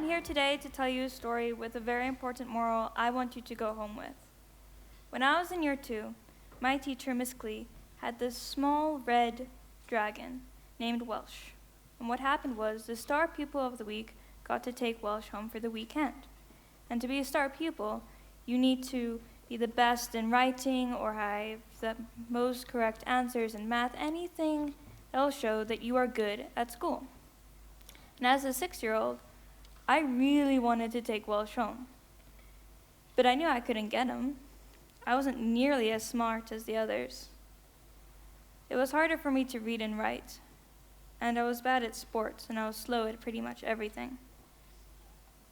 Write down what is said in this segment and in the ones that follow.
I'm here today to tell you a story with a very important moral I want you to go home with. When I was in year 2, my teacher, Miss Clee, had this small red dragon named Welsh. And what happened was the star pupil of the week got to take Welsh home for the weekend. And to be a star pupil, you need to be the best in writing or have the most correct answers in math, anything that'll show that you are good at school. And as a 6-year-old, I really wanted to take Welsh home. But I knew I couldn't get him. I wasn't nearly as smart as the others. It was harder for me to read and write, and I was bad at sports, and I was slow at pretty much everything.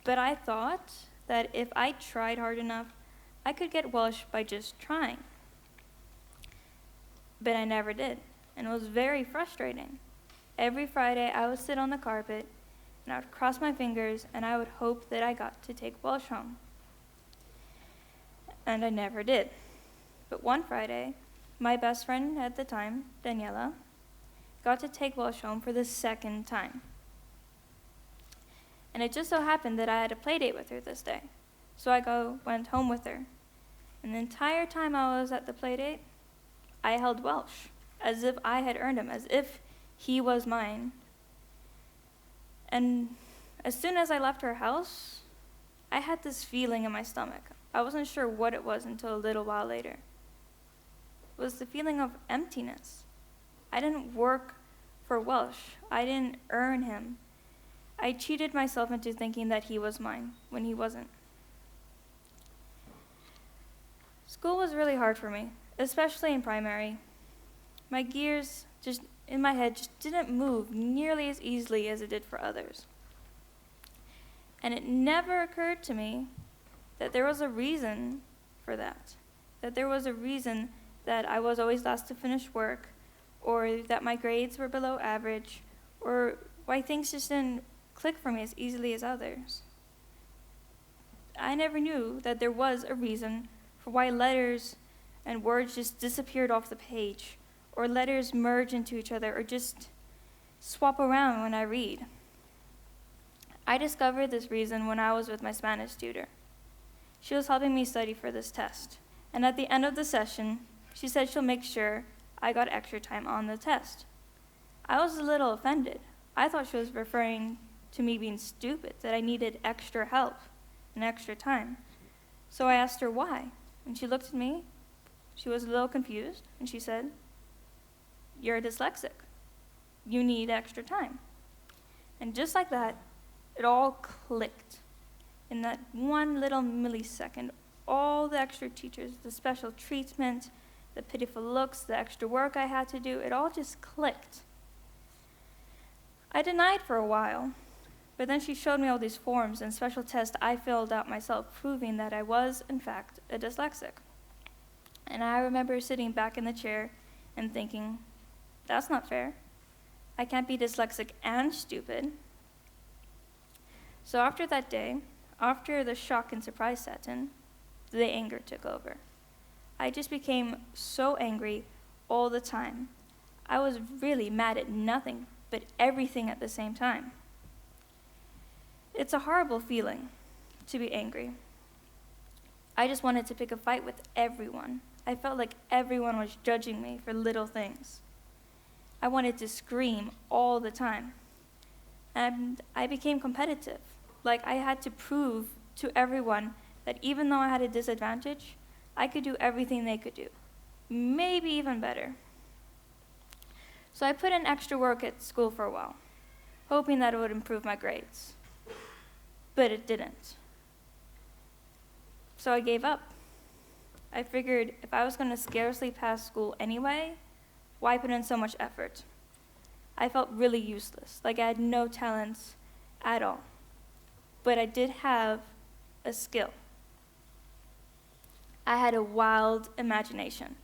But I thought that if I tried hard enough, I could get Welsh by just trying. But I never did, and it was very frustrating. Every Friday, I would sit on the carpet, and I would cross my fingers, and I would hope that I got to take Welsh home. And I never did. But one Friday, my best friend at the time, Daniela, got to take Welsh home for the second time. And it just so happened that I had a play date with her this day. So I went home with her. And the entire time I was at the play date, I held Welsh, as if I had earned him, as if he was mine. And as soon as I left her house, I had this feeling in my stomach. I wasn't sure what it was until a little while later. It was the feeling of emptiness. I didn't work for Welsh. I didn't earn him. I cheated myself into thinking that he was mine when he wasn't. School was really hard for me, especially in primary. My gears in my head just didn't move nearly as easily as it did for others. And it never occurred to me that there was a reason for that there was a reason that I was always last to finish work, or that my grades were below average, or why things just didn't click for me as easily as others. I never knew that there was a reason for why letters and words just disappeared off the page, or letters merge into each other, or just swap around when I read. I discovered this reason when I was with my Spanish tutor. She was helping me study for this test, and at the end of the session, she said she'll make sure I got extra time on the test. I was a little offended. I thought she was referring to me being stupid, that I needed extra help and extra time. So I asked her why, and she looked at me. She was a little confused, and she said, "You're dyslexic. You need extra time." And just like that, it all clicked. In that one little millisecond, all the extra teachers, the special treatment, the pitiful looks, the extra work I had to do, it all just clicked. I denied for a while, but then she showed me all these forms and special tests I filled out myself, proving that I was, in fact, a dyslexic. And I remember sitting back in the chair and thinking, that's not fair. I can't be dyslexic and stupid. So after that day, after the shock and surprise set in, the anger took over. I just became so angry all the time. I was really mad at nothing but everything at the same time. It's a horrible feeling to be angry. I just wanted to pick a fight with everyone. I felt like everyone was judging me for little things. I wanted to scream all the time. And I became competitive. Like I had to prove to everyone that even though I had a disadvantage, I could do everything they could do, maybe even better. So I put in extra work at school for a while, hoping that it would improve my grades. But it didn't. So I gave up. I figured if I was going to scarcely pass school anyway, why put in so much effort? I felt really useless, like I had no talents at all. But I did have a skill. I had a wild imagination,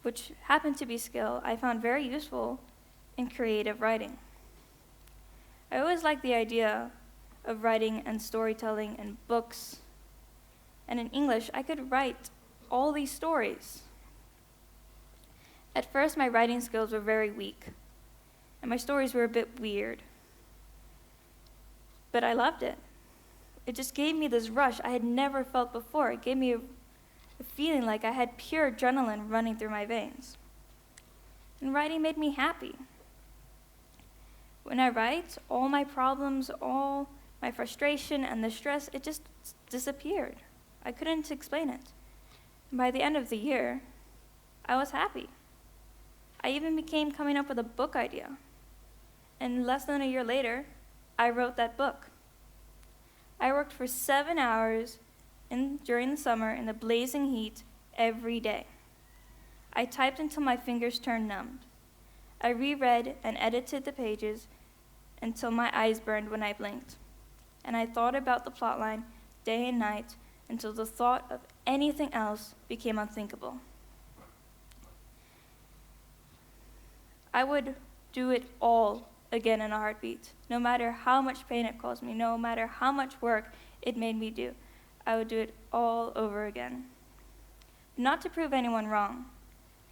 which happened to be a skill I found very useful in creative writing. I always liked the idea of writing and storytelling and books. And in English, I could write all these stories. At first, my writing skills were very weak, and my stories were a bit weird. but I loved it. It just gave me this rush I had never felt before. It gave me a feeling like I had pure adrenaline running through my veins. And writing made me happy. When I write, all my problems, all my frustration and the stress, it just disappeared. I couldn't explain it. And by the end of the year, I was happy. I even became coming up with a book idea. And less than a year later, I wrote that book. I worked for 7 hours during the summer in the blazing heat every day. I typed until my fingers turned numb. I reread and edited the pages until my eyes burned when I blinked. And I thought about the plotline day and night until the thought of anything else became unthinkable. I would do it all again in a heartbeat, no matter how much pain it caused me, no matter how much work it made me do. I would do it all over again. Not to prove anyone wrong,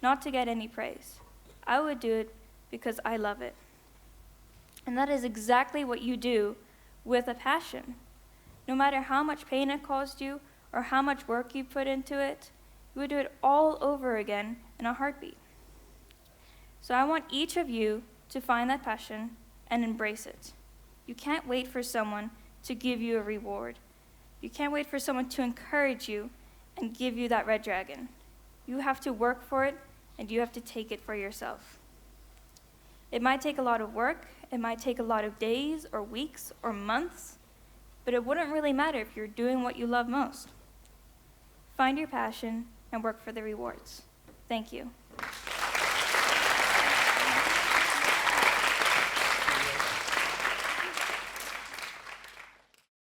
not to get any praise. I would do it because I love it. And that is exactly what you do with a passion. No matter how much pain it caused you or how much work you put into it, you would do it all over again in a heartbeat. So I want each of you to find that passion and embrace it. You can't wait for someone to give you a reward. You can't wait for someone to encourage you and give you that red dragon. You have to work for it, and you have to take it for yourself. It might take a lot of work, it might take a lot of days or weeks or months, but it wouldn't really matter if you're doing what you love most. Find your passion and work for the rewards. Thank you.